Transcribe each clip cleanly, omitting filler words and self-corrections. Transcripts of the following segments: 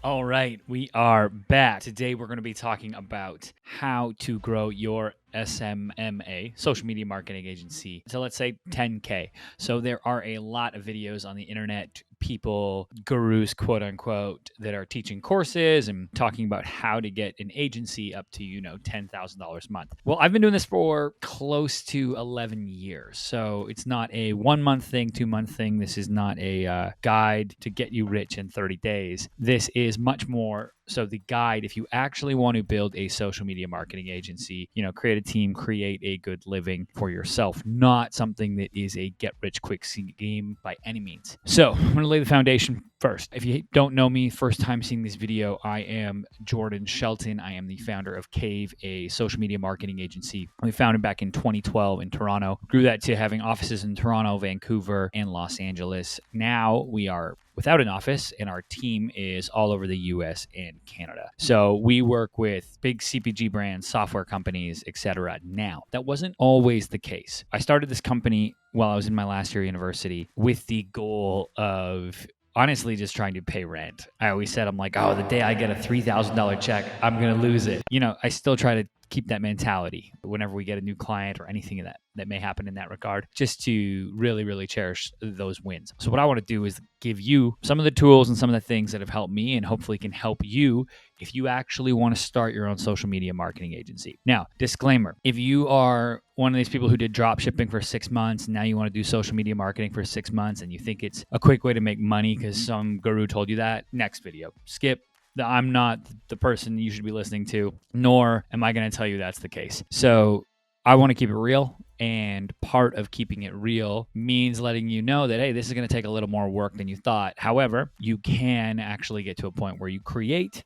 All right, we are back. Today we're going to be talking about how to grow your SMMA, social media marketing agency. So let's say 10K. So there are a lot of videos on the internet, people, gurus, quote unquote, that are teaching courses and talking about how to get an agency up to, $10,000 a month. Well, I've been doing this for close to 11 years. So it's not a 1 month thing, 2 month thing. This is not a guide to get you rich in 30 days. This is much more so the guide, if you actually want to build a social media marketing agency, create a team, create a good living for yourself, not something that is a get rich quick scheme by any means. So I'm going to lay the foundation first. If you don't know me, first time seeing this video, I am Jordan Shelton. I am the founder of Cave, a social media marketing agency. We founded back in 2012 in Toronto, grew that to having offices in Toronto, Vancouver, and Los Angeles. Now we are without an office, and our team is all over the US and Canada. So we work with big CPG brands, software companies, etc. Now, that wasn't always the case. I started this company while I was in my last year of university with the goal of honestly just trying to pay rent. I always said, I'm like, the day I get a $3,000 check, I'm going to lose it. I still try to keep that mentality whenever we get a new client or anything that may happen in that regard, just to really, really cherish those wins. So what I want to do is give you some of the tools and some of the things that have helped me and hopefully can help you if you actually want to start your own social media marketing agency. Now, disclaimer, if you are one of these people who did drop shipping for 6 months and now you want to do social media marketing for 6 months and you think it's a quick way to make money because some guru told you that, next video, skip. I'm not the person you should be listening to, nor am I going to tell you that's the case. So I want to keep it real. And part of keeping it real means letting you know that, hey, this is going to take a little more work than you thought. However, you can actually get to a point where you create,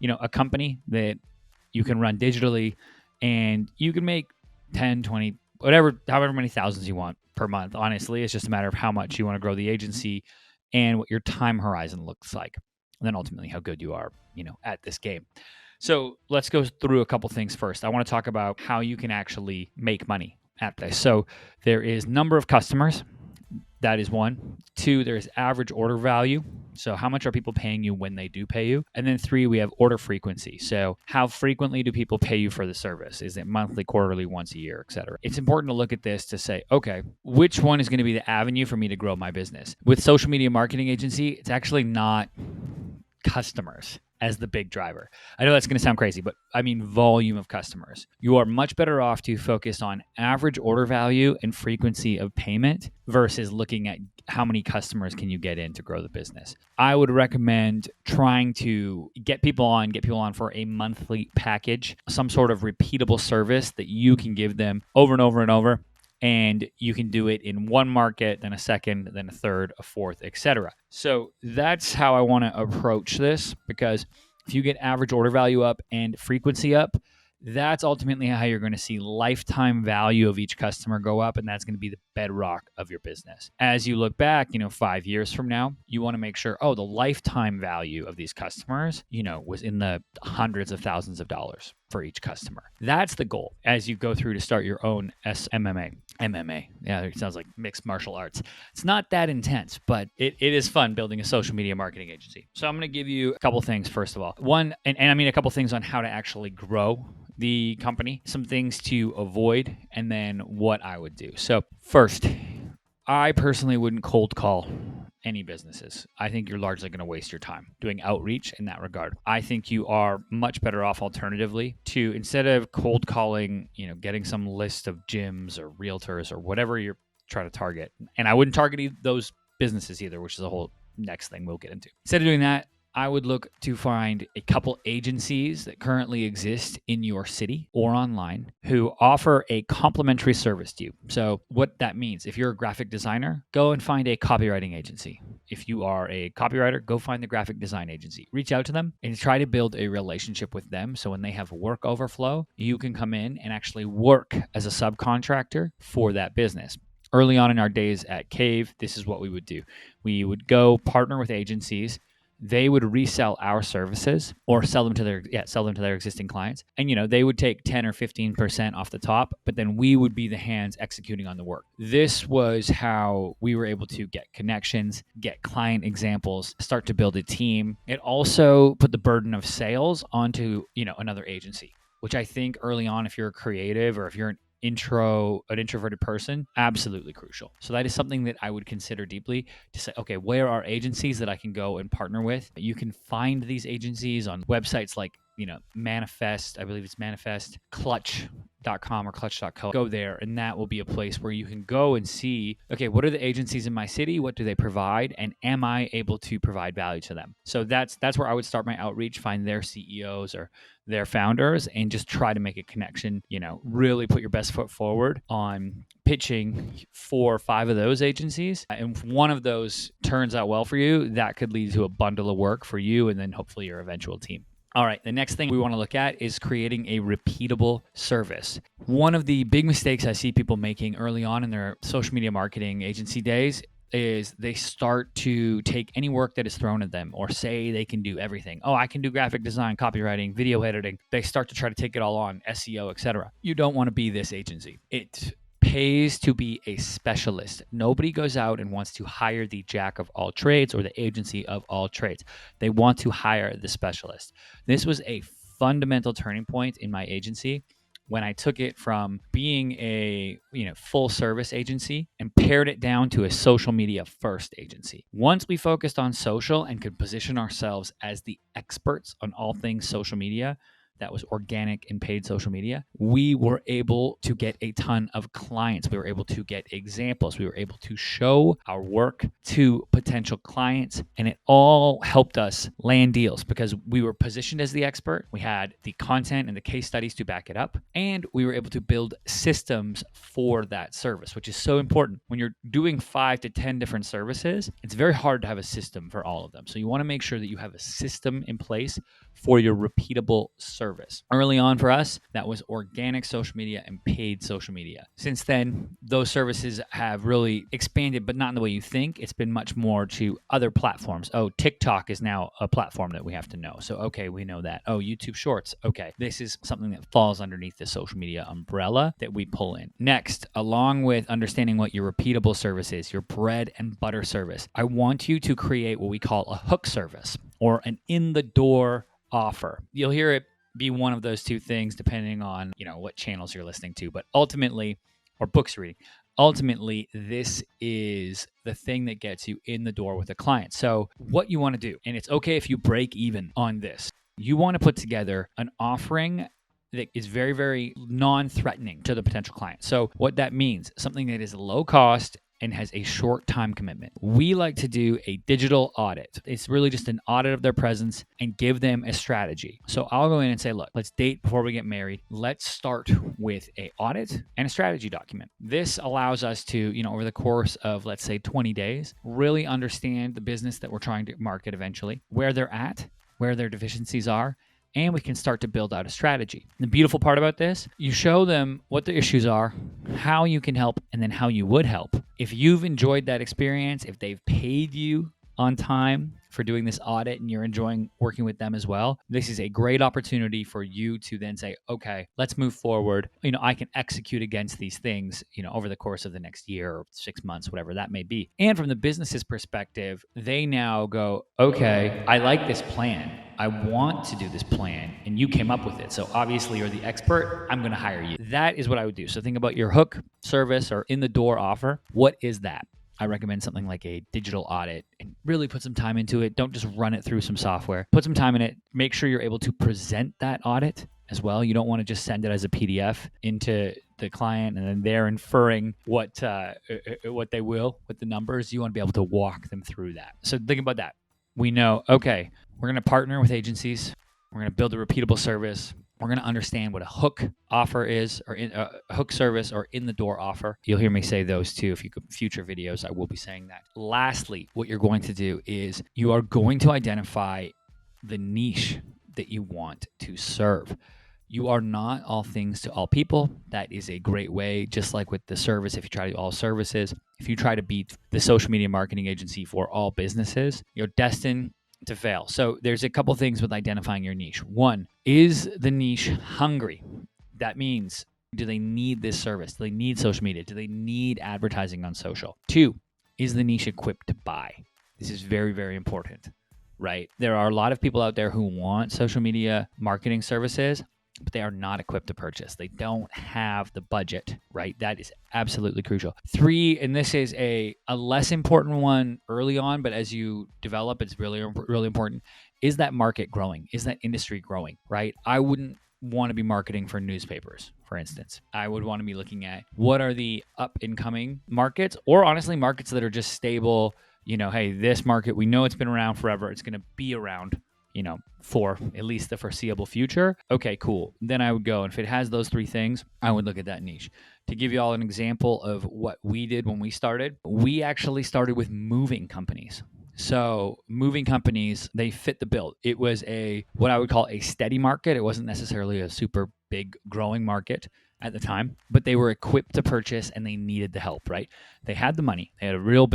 a company that you can run digitally and you can make 10, 20, however many thousands you want per month. Honestly, it's just a matter of how much you want to grow the agency and what your time horizon looks like. And then ultimately how good you are, at this game. So let's go through a couple things first. I want to talk about how you can actually make money at this. So there is number of customers. That is one. 2, there's average order value. So how much are people paying you when they do pay you? And then 3, we have order frequency. So how frequently do people pay you for the service? Is it monthly, quarterly, once a year, etc.? It's important to look at this to say, okay, which one is going to be the avenue for me to grow my business? With social media marketing agency, it's actually not customers as the big driver. I know that's going to sound crazy, but I mean volume of customers. You are much better off to focus on average order value and frequency of payment versus looking at how many customers can you get in to grow the business. I would recommend trying to get people on for a monthly package, some sort of repeatable service that you can give them over and over and over. And you can do it in one market, then a second, then a third, a fourth, etc. So that's how I want to approach this, because if you get average order value up and frequency up, that's ultimately how you're going to see lifetime value of each customer go up, and that's going to be the bedrock of your business. As you look back, 5 years from now, you want to make sure, the lifetime value of these customers, was in the hundreds of thousands of dollars for each customer. That's the goal as you go through to start your own SMMA. MMA. Yeah, it sounds like mixed martial arts. It's not that intense, but it is fun building a social media marketing agency. So I'm going to give you a couple things, first of all. One, and I mean a couple things on how to actually grow the company, some things to avoid, and then what I would do. So first, I personally wouldn't cold call any businesses. I think you're largely going to waste your time doing outreach in that regard. I think you are much better off alternatively to, instead of cold calling, getting some list of gyms or realtors or whatever you're trying to target. And I wouldn't target those businesses either, which is a whole next thing we'll get into. Instead of doing that, I would look to find a couple agencies that currently exist in your city or online who offer a complimentary service to you. So what that means, if you're a graphic designer, go and find a copywriting agency. If you are a copywriter, go find the graphic design agency. Reach out to them and try to build a relationship with them. So when they have work overflow, you can come in and actually work as a subcontractor for that business. Early on in our days at Cave, this is what we would do. We would go partner with agencies, they would resell our services or sell them to their existing clients. And they would take 10 or 15% off the top, but then we would be the hands executing on the work. This was how we were able to get connections, get client examples, start to build a team. It also put the burden of sales onto, another agency, which I think early on, if you're a creative or if you're an introverted person, absolutely crucial. So that is something that I would consider deeply, to say, okay, where are agencies that I can go and partner with? You can find these agencies on websites like, Manifest, I believe it's Manifest, Clutch.com or Clutch.co. Go there, and that will be a place where you can go and see, okay, what are the agencies in my city? What do they provide? And am I able to provide value to them? So that's where I would start my outreach, find their CEOs or their founders, and just try to make a connection, really put your best foot forward on pitching 4 or 5 of those agencies. And if one of those turns out well for you, that could lead to a bundle of work for you and then hopefully your eventual team. All right, the next thing we want to look at is creating a repeatable service. One of the big mistakes I see people making early on in their social media marketing agency days is they start to take any work that is thrown at them or say they can do everything. Oh, I can do graphic design, copywriting, video editing. They start to try to take it all on, SEO, etc. You don't want to be this agency. It pays to be a specialist. Nobody goes out and wants to hire the jack of all trades or the agency of all trades. They want to hire the specialist. This was a fundamental turning point in my agency when I took it from being a full service agency and pared it down to a social media first agency. Once we focused on social and could position ourselves as the experts on all things social media, that was organic and paid social media, we were able to get a ton of clients. We were able to get examples. We were able to show our work to potential clients, and it all helped us land deals because we were positioned as the expert. We had the content and the case studies to back it up, and we were able to build systems for that service, which is so important. When you're doing 5 to 10 different services, it's very hard to have a system for all of them. So you want to make sure that you have a system in place for your repeatable service. Early on for us, that was organic social media and paid social media. Since then, those services have really expanded, but not in the way you think. It's been much more to other platforms. Oh, TikTok is now a platform that we have to know. So, okay, we know that. Oh, YouTube Shorts. Okay, this is something that falls underneath the social media umbrella that we pull in. Next, along with understanding what your repeatable service is, your bread and butter service, I want you to create what we call a hook service or an in-the-door offer. You'll hear it be one of those two things depending on, what channels you're listening to, but ultimately, or books reading, ultimately, this is the thing that gets you in the door with a client. So what you want to do, and it's okay if you break even on this, you want to put together an offering that is very, very non-threatening to the potential client. So what that means, something that is low cost and has a short time commitment. We like to do a digital audit. It's really just an audit of their presence and give them a strategy. So I'll go in and say, look, let's date before we get married. Let's start with an audit and a strategy document. This allows us to, over the course of, let's say, 20 days, really understand the business that we're trying to market eventually, where they're at, where their deficiencies are, and we can start to build out a strategy. The beautiful part about this, you show them what the issues are, how you can help, and then how you would help. If you've enjoyed that experience, if they've paid you on time for doing this audit and you're enjoying working with them as well, this is a great opportunity for you to then say, okay, let's move forward. I can execute against these things, over the course of the next year or 6 months, whatever that may be. And from the business's perspective, they now go, okay, I like this plan. I want to do this plan, and you came up with it. So obviously you're the expert. I'm going to hire you. That is what I would do. So think about your hook service or in the door offer. What is that? I recommend something like a digital audit and really put some time into it. Don't just run it through some software. Put some time in it. Make sure you're able to present that audit as well. You don't want to just send it as a PDF into the client and then they're inferring what they will with the numbers. You want to be able to walk them through that. So think about that. We know, okay, we're going to partner with agencies. We're going to build a repeatable service. We're going to understand what a hook offer is, or a hook service, or in the door offer. You'll hear me say those too. If you could, future videos, I will be saying that. Lastly, what you're going to do is you are going to identify the niche that you want to serve. You are not all things to all people. That is a great way, just like with the service. If you try to do all services, if you try to be the social media marketing agency for all businesses, you're destined to fail. So there's a couple things with identifying your niche. One, is the niche hungry? That means, do they need this service? Do they need social media? Do they need advertising on social? Two, is the niche equipped to buy? This is very, very important, right? There are a lot of people out there who want social media marketing services, but they are not equipped to purchase. They don't have the budget, right? That is absolutely crucial. Three, and this is a less important one early on, but as you develop, it's really, really important. Is that market growing? Is that industry growing, right? I wouldn't want to be marketing for newspapers, for instance. I would want to be looking at what are the up and coming markets, or honestly, markets that are just stable. Hey, this market, we know it's been around forever. It's going to be around, for at least the foreseeable future. Okay, cool. Then I would go, and if it has those three things, I would look at that niche. To give you all an example of what we did when we started, we actually started with moving companies. So moving companies, they fit the bill. It was what I would call a steady market. It wasn't necessarily a super big growing market at the time, but they were equipped to purchase and they needed the help, right? They had the money. They had a real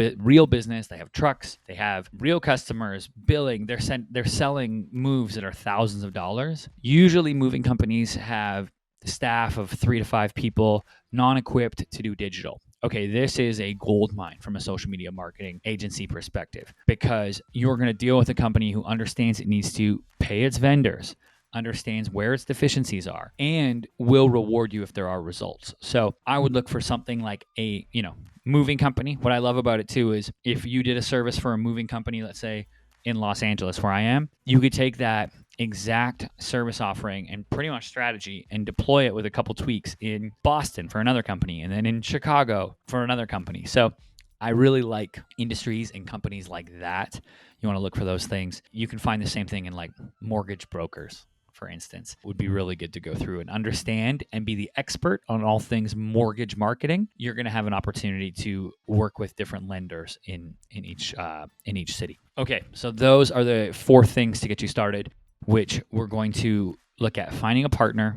business. They have trucks. They have real customers billing. They're selling moves that are thousands of dollars. Usually moving companies have staff of 3 to 5 people, non-equipped to do digital. Okay, this is a gold mine from a social media marketing agency perspective, because you're going to deal with a company who understands it needs to pay its vendors, understands where its deficiencies are, and will reward you if there are results. So I would look for something like a, moving company. What I love about it too is if you did a service for a moving company, let's say in Los Angeles where I am, you could take that exact service offering and pretty much strategy and deploy it with a couple tweaks in Boston for another company and then in Chicago for another company. So I really like industries and companies like that. You want to look for those things. You can find the same thing in like mortgage brokers, for instance. It would be really good to go through and understand and be the expert on all things mortgage marketing. You're going to have an opportunity to work with different lenders in each city. Okay, so those are the 4 things to get you started, which we're going to look at: finding a partner,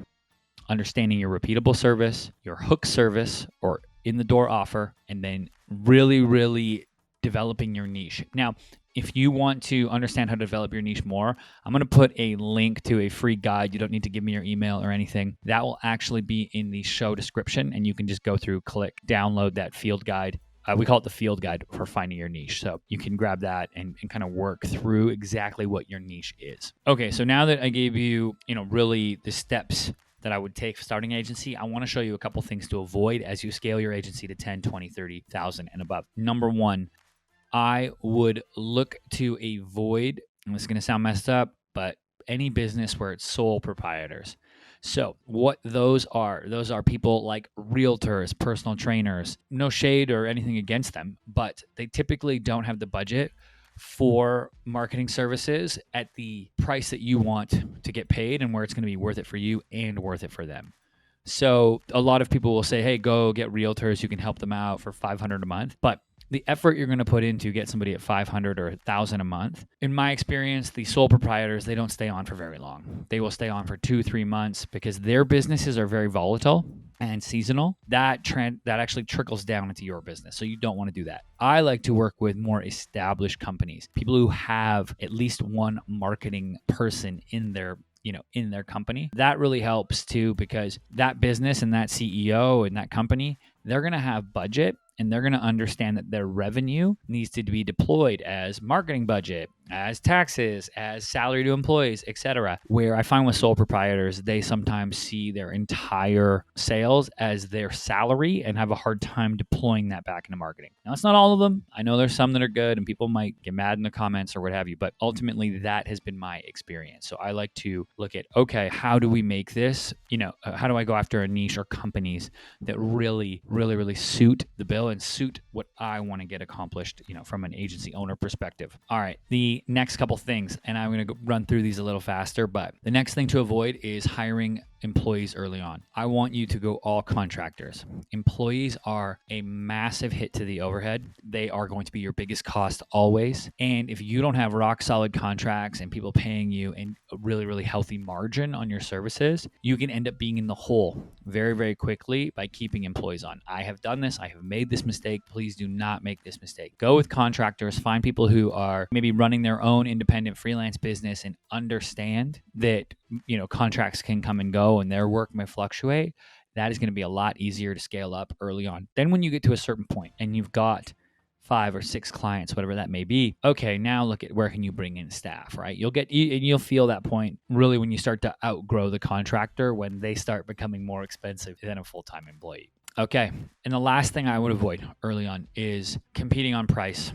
understanding your repeatable service, your hook service or in the door offer, and then really, really developing your niche. Now, if you want to understand how to develop your niche more, I'm going to put a link to a free guide. You don't need to give me your email or anything. That will actually be in the show description, and you can just go through, click, download that field guide. We call it the field guide for finding your niche. So you can grab that and kind of work through exactly what your niche is. Okay, so now that I gave you, really the steps that I would take for starting an agency, I want to show you a couple things to avoid as you scale your agency to 10, 20, 30,000 and above. Number one, I would look to avoid, and this is going to sound messed up, but any business where it's sole proprietors. So what those are people like realtors, personal trainers. No shade or anything against them, but they typically don't have the budget for marketing services at the price that you want to get paid and where it's going to be worth it for you and worth it for them. So a lot of people will say, hey, go get realtors. You can help them out for $500 a month. But the effort you're going to put in to get somebody at $500 or $1,000 a month, in my experience, the sole proprietors, they don't stay on for very long. They will stay on for 2-3 months because their businesses are very volatile and seasonal. That actually trickles down into your business. So you don't want to do that. I like to work with more established companies, people who have at least one marketing person in their company. That really helps too, because that business and that CEO and that company, they're going to have budget and they're going to understand that their revenue needs to be deployed as marketing budget, as taxes, as salary to employees, etc. Where I find with sole proprietors, they sometimes see their entire sales as their salary and have a hard time deploying that back into marketing. Now, it's not all of them. I know there's some that are good and people might get mad in the comments or what have you, but ultimately that has been my experience. So I like to look at, okay, how do we make this, how do I go after a niche or companies that really, really, really suit the bill and suit what I want to get accomplished, from an agency owner perspective. All right, the next couple things, and I'm going to run through these a little faster, but the next thing to avoid is hiring employees early on. I want you to go all contractors. Employees are a massive hit to the overhead. They are going to be your biggest cost always. And if you don't have rock solid contracts and people paying you and a really, really healthy margin on your services, you can end up being in the hole very, very quickly by keeping employees on. I have done this. I have made this mistake. Please do not make this mistake. Go with contractors. Find people who are maybe running their own independent freelance business and understand that, contracts can come and go and their work may fluctuate. That is going to be a lot easier to scale up early on. Then when you get to a certain point and you've got 5 or 6 clients, whatever that may be, okay, now look at where can you bring in staff, right? You'll feel that point really when you start to outgrow the contractor, when they start becoming more expensive than a full-time employee. Okay, and the last thing I would avoid early on is competing on price.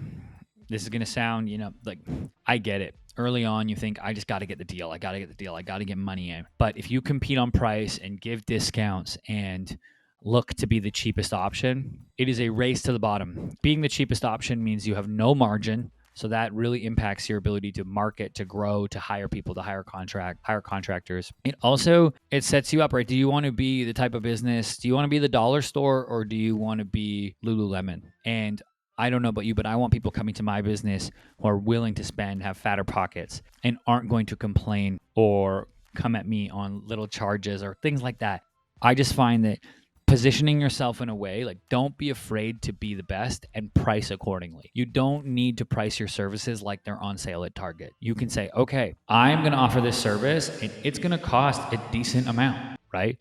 This is going to sound, like, I get it. Early on, you think, I just got to get the deal. I got to get the deal. I got to get money in. But if you compete on price and give discounts and look to be the cheapest option, it is a race to the bottom. Being the cheapest option means you have no margin. So that really impacts your ability to market, to grow, to hire people, to hire contractors. It sets you up, right? Do you want to be the type of business? Do you want to be the dollar store, or do you want to be Lululemon? And I don't know about you, but I want people coming to my business who are willing to spend, have fatter pockets, and aren't going to complain or come at me on little charges or things like that. I just find that positioning yourself in a way, like, don't be afraid to be the best and price accordingly. You don't need to price your services like they're on sale at Target. You can say, okay, I'm going to offer this service and it's going to cost a decent amount, right?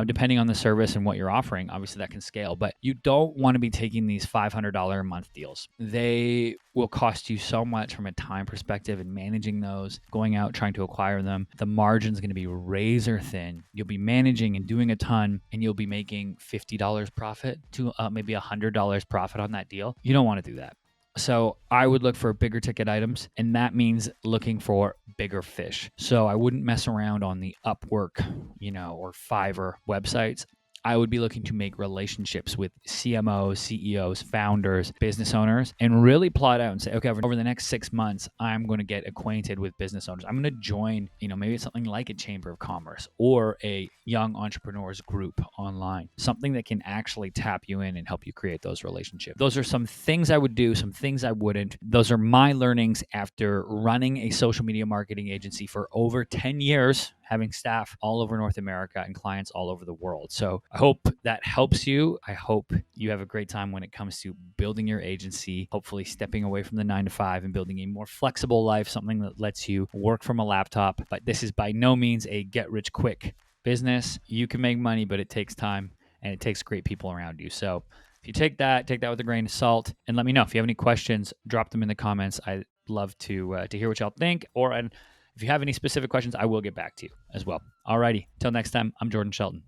Depending on the service and what you're offering, obviously that can scale, but you don't want to be taking these $500 a month deals. They will cost you so much from a time perspective and managing those, going out, trying to acquire them. The margin's going to be razor thin. You'll be managing and doing a ton, and you'll be making $50 profit to maybe $100 profit on that deal. You don't want to do that. So I would look for bigger ticket items, and that means looking for bigger fish. So I wouldn't mess around on the Upwork, or Fiverr websites. I would be looking to make relationships with CMOs, CEOs, founders, business owners, and really plot out and say, okay, over the next 6 months, I'm going to get acquainted with business owners. I'm going to join, maybe it's something like a chamber of commerce or a young entrepreneurs group online, something that can actually tap you in and help you create those relationships. Those are some things I would do, some things I wouldn't. Those are my learnings after running a social media marketing agency for over 10 years, having staff all over North America and clients all over the world. So I hope that helps you. I hope you have a great time when it comes to building your agency, hopefully stepping away from the 9-to-5 and building a more flexible life, something that lets you work from a laptop. But this is by no means a get-rich-quick business. You can make money, but it takes time and it takes great people around you. So if you take that with a grain of salt, and let me know if you have any questions, drop them in the comments. I'd love to hear what y'all think, and if you have any specific questions, I will get back to you as well. Alrighty, till next time, I'm Jordan Shelton.